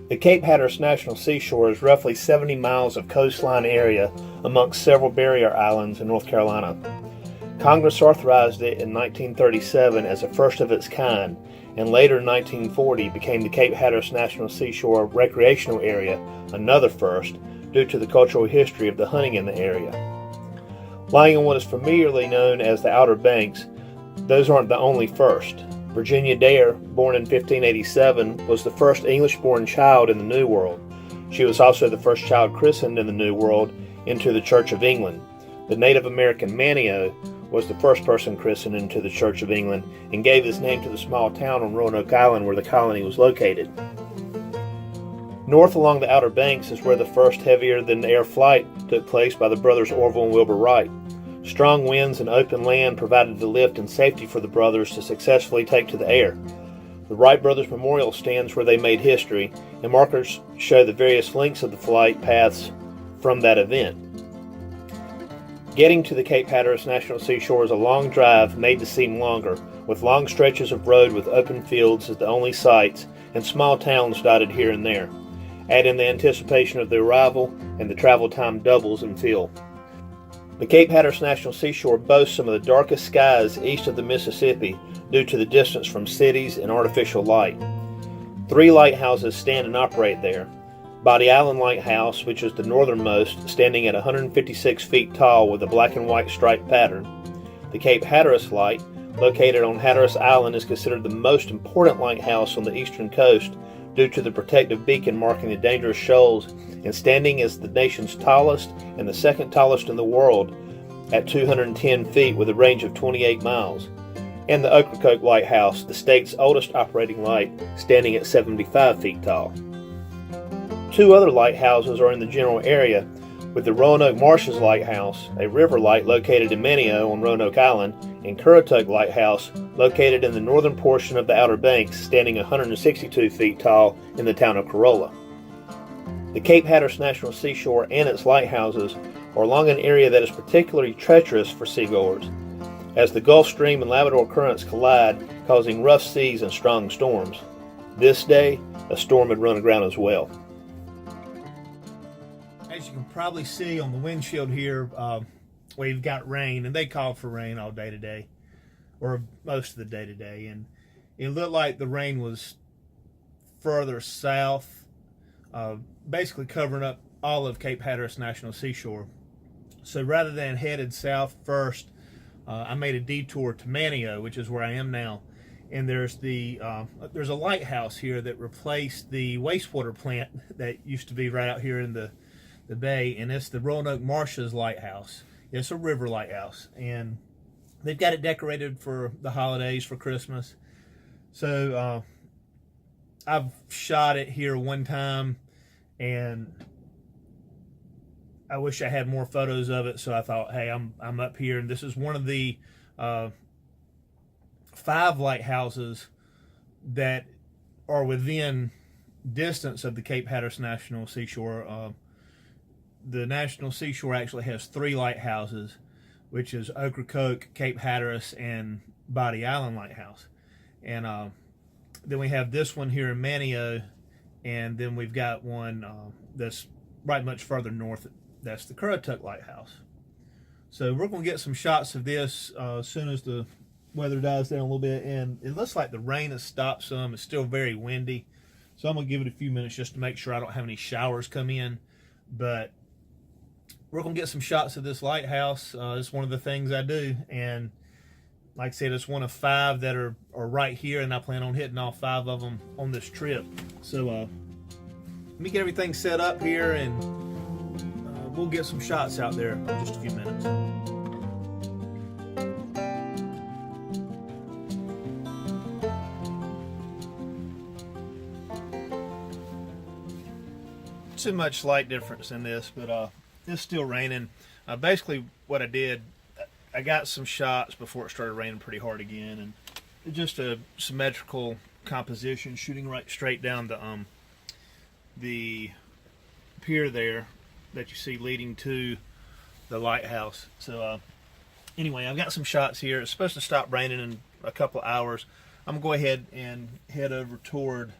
The Cape Hatteras National Seashore is roughly 70 miles of coastline area amongst several barrier islands in North Carolina. Congress authorized it in 1937 as a first of its kind, and later in 1940 became the Cape Hatteras National Seashore Recreational Area, another first, due to the cultural history of the hunting in the area. Lying on what is familiarly known as the Outer Banks, those aren't the only first. Virginia Dare, born in 1587, was the first English-born child in the New World. She was also the first child christened in the New World into the Church of England. The Native American Mamiya was the first person christened into the Church of England and gave his name to the small town on Roanoke Island where the colony was located. North along the Outer Banks is where the first heavier-than-air flight took place by the brothers Orville and Wilbur Wright. Strong winds and open land provided the lift and safety for the brothers to successfully take to the air. The Wright brothers memorial stands where they made history, and markers show the various lengths of the flight paths from that event. Getting to the Cape Hatteras National Seashore is a long drive made to seem longer, with long stretches of road with open fields as the only sights and small towns dotted here and there. Add in the anticipation of the arrival, and the travel time doubles in feel. The Cape Hatteras National Seashore boasts some of the darkest skies east of the Mississippi due to the distance from cities and artificial light. 3 lighthouses stand and operate there. Body Island Lighthouse, which is the northernmost, standing at 156 feet tall with a black and white striped pattern. The Cape Hatteras Light, located on Hatteras Island, is considered the most important lighthouse on the eastern coast due to the protective beacon marking the dangerous shoals and standing as the nation's tallest and the second tallest in the world at 210 feet with a range of 28 miles. And the Ocracoke Lighthouse, the state's oldest operating light, standing at 75 feet tall. 2 other lighthouses are in the general area, with the Roanoke Marshes Lighthouse, a river light located in Mamiya on Roanoke Island, and Currituck Lighthouse, located in the northern portion of the Outer Banks, standing 162 feet tall in the town of Corolla. The Cape Hatteras National Seashore and its lighthouses are along an area that is particularly treacherous for seagoers, as the Gulf Stream and Labrador currents collide, causing rough seas and strong storms. This day, a storm had run aground as well. As you can probably see on the windshield here, we've got rain, and they called for rain all day today, or most of the day today, and it looked like the rain was further south, basically covering up all of Cape Hatteras National Seashore. So rather than headed south first, I made a detour to Mamiya, which is where I am now, and there's a lighthouse here that replaced the wastewater plant that used to be right out here in the bay, and it's the Roanoke Marshes Lighthouse. It's a river lighthouse, and they've got it decorated for the holidays, for Christmas. So I've shot it here one time, and I wish I had more photos of it, so I thought, hey, I'm up here, and this is one of the 5 lighthouses that are within distance of the Cape Hatteras National Seashore. The National Seashore actually has 3 lighthouses, which is Ocracoke, Cape Hatteras, and Body Island Lighthouse. And then we have this one here in Mamiya, and then we've got one that's right much further north. That's the Currituck Lighthouse. So we're going to get some shots of this as soon as the weather dies down a little bit. And it looks like the rain has stopped some. It's still very windy. So I'm going to give it a few minutes just to make sure I don't have any showers come in. But we're going to get some shots of this lighthouse. It's one of the things I do. And like I said, it's one of 5 that are right here. And I plan on hitting all 5 of them on this trip. So let me get everything set up here, and we'll get some shots out there in just a few minutes. Too much light difference in this, but it's still raining. Basically what I did, I got some shots before it started raining pretty hard again, and just a symmetrical composition, shooting right straight down the pier there that you see leading to the lighthouse. So anyway, I've got some shots here. It's supposed to stop raining in a couple of hours. I'm gonna go ahead and head over toward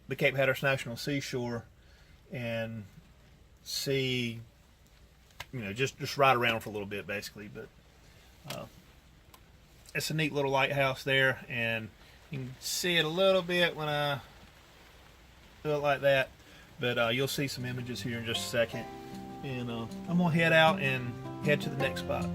the Cape Hatteras National Seashore and see, just ride around for a little bit basically. But it's a neat little lighthouse there, and you can see it a little bit when I do it like that, but you'll see some images here in just a second. And I'm gonna head out and head to the next spot.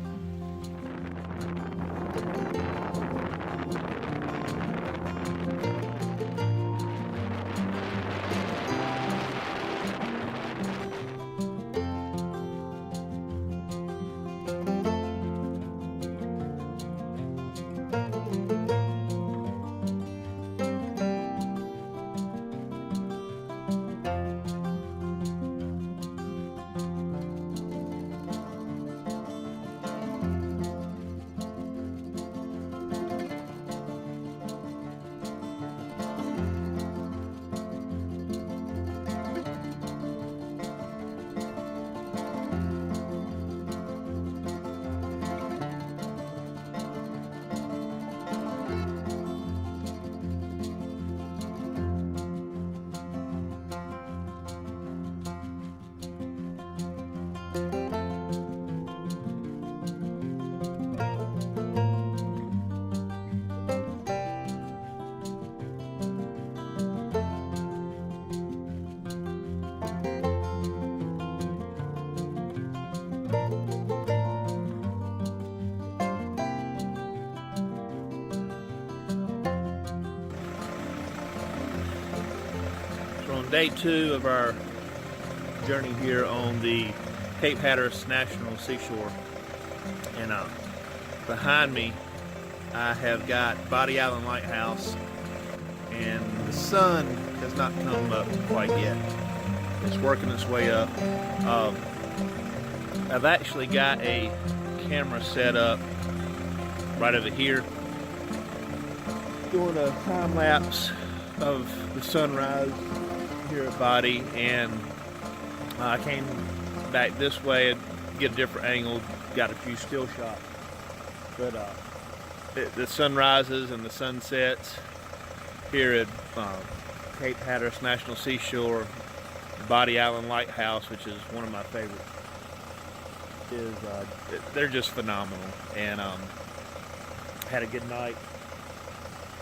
On day 2 of our journey here on the Cape Hatteras National Seashore, and behind me I have got Body Island Lighthouse, and the sun has not come up quite yet. It's working its way up. I've actually got a camera set up right over here doing a time lapse of the sunrise here at Body, and I came back this way and get a different angle, got a few still shots. But the sunrises and the sunsets here at Cape Hatteras National Seashore, Body Island Lighthouse, which is one of my favorites, they're just phenomenal. And had a good night.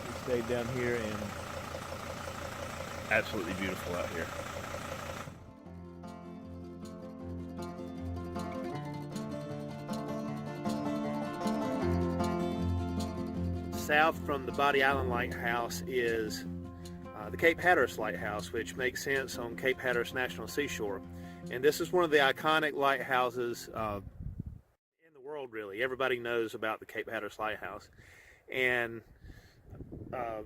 We stayed down here, and absolutely beautiful out here. South from the Body Island Lighthouse is the Cape Hatteras Lighthouse, which makes sense on Cape Hatteras National Seashore. And this is one of the iconic lighthouses in the world, really. Everybody knows about the Cape Hatteras Lighthouse. And a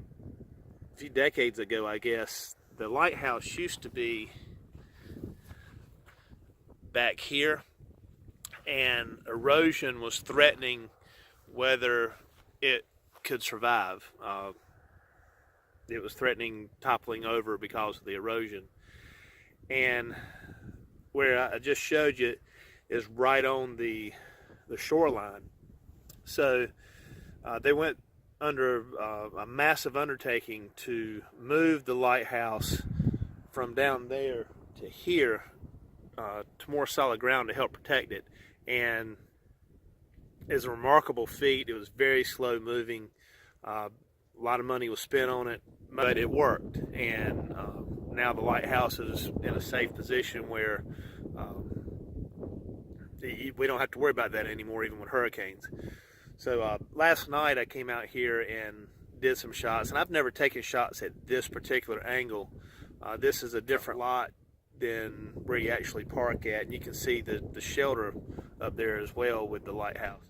few decades ago, I guess, the lighthouse used to be back here, and erosion was threatening whether it could survive. It was threatening toppling over because of the erosion. And where I just showed you is right on the shoreline. So they went under a massive undertaking to move the lighthouse from down there to here to more solid ground to help protect it. And it's a remarkable feat. It was very slow moving. A lot of money was spent on it, but it worked. And now the lighthouse is in a safe position where we don't have to worry about that anymore, even with hurricanes. So last night I came out here and did some shots, and I've never taken shots at this particular angle. This is a different lot than where you actually park at, and you can see the shelter up there as well with the lighthouse.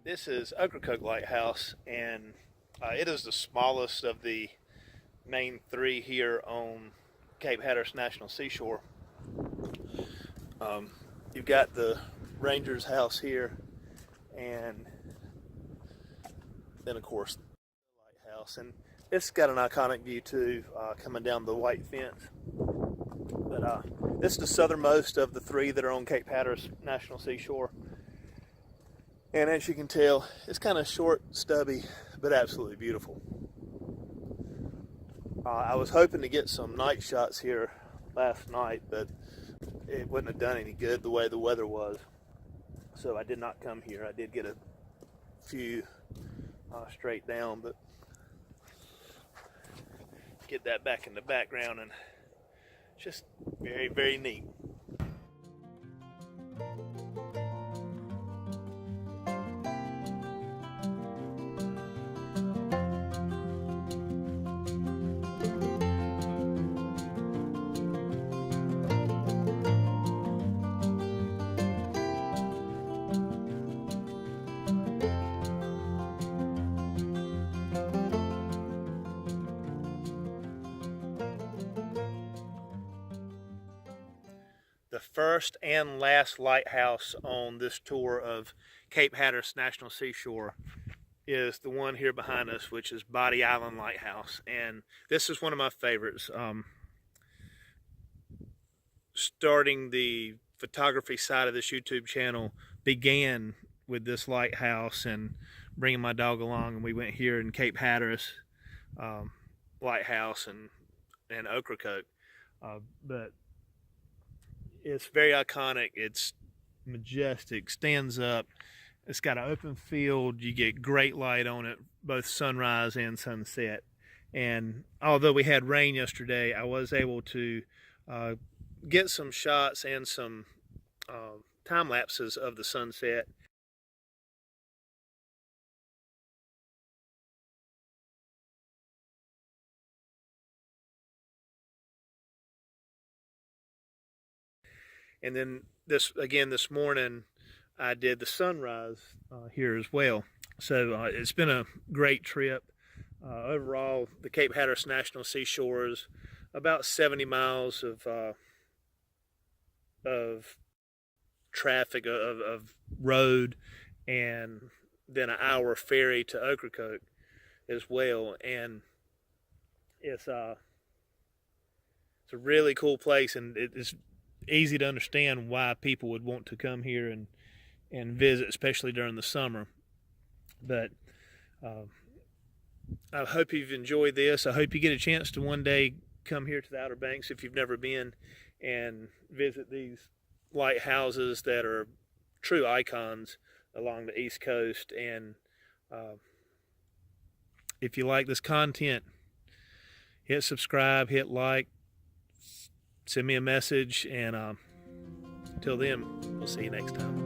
This is Ocracoke Lighthouse, and it is the smallest of the main three here on Cape Hatteras National Seashore. You've got the Ranger's house here, and then of course the lighthouse, and it's got an iconic view too, coming down the white fence. But this is the southernmost of the three that are on Cape Hatteras National Seashore. And as you can tell, it's kind of short, stubby, but absolutely beautiful. I was hoping to get some night shots here last night, but it wouldn't have done any good the way the weather was. So I did not come here. I did get a few straight down, but get that back in the background, and just very, very neat. The first and last lighthouse on this tour of Cape Hatteras National Seashore is the one here behind us, which is Body Island Lighthouse. And this is one of my favorites. Starting the photography side of this YouTube channel began with this lighthouse and bringing my dog along, and we went here in Cape Hatteras Lighthouse and Ocracoke. But it's very iconic. It's majestic, stands up. It's got an open field. You get great light on it, both sunrise and sunset. And although we had rain yesterday, I was able to get some shots and some time lapses of the sunset. And then this morning, I did the sunrise here as well. So it's been a great trip. Overall, the Cape Hatteras National Seashore is about 70 miles of traffic, of road, and then an hour ferry to Ocracoke as well. And it's a really cool place, and it's easy to understand why people would want to come here and visit, especially during the summer. But I hope you've enjoyed this. I hope you get a chance to one day come here to the Outer Banks if you've never been, and visit these lighthouses that are true icons along the East Coast. And if you like this content, hit subscribe, hit like, send me a message, and until then, we'll see you next time.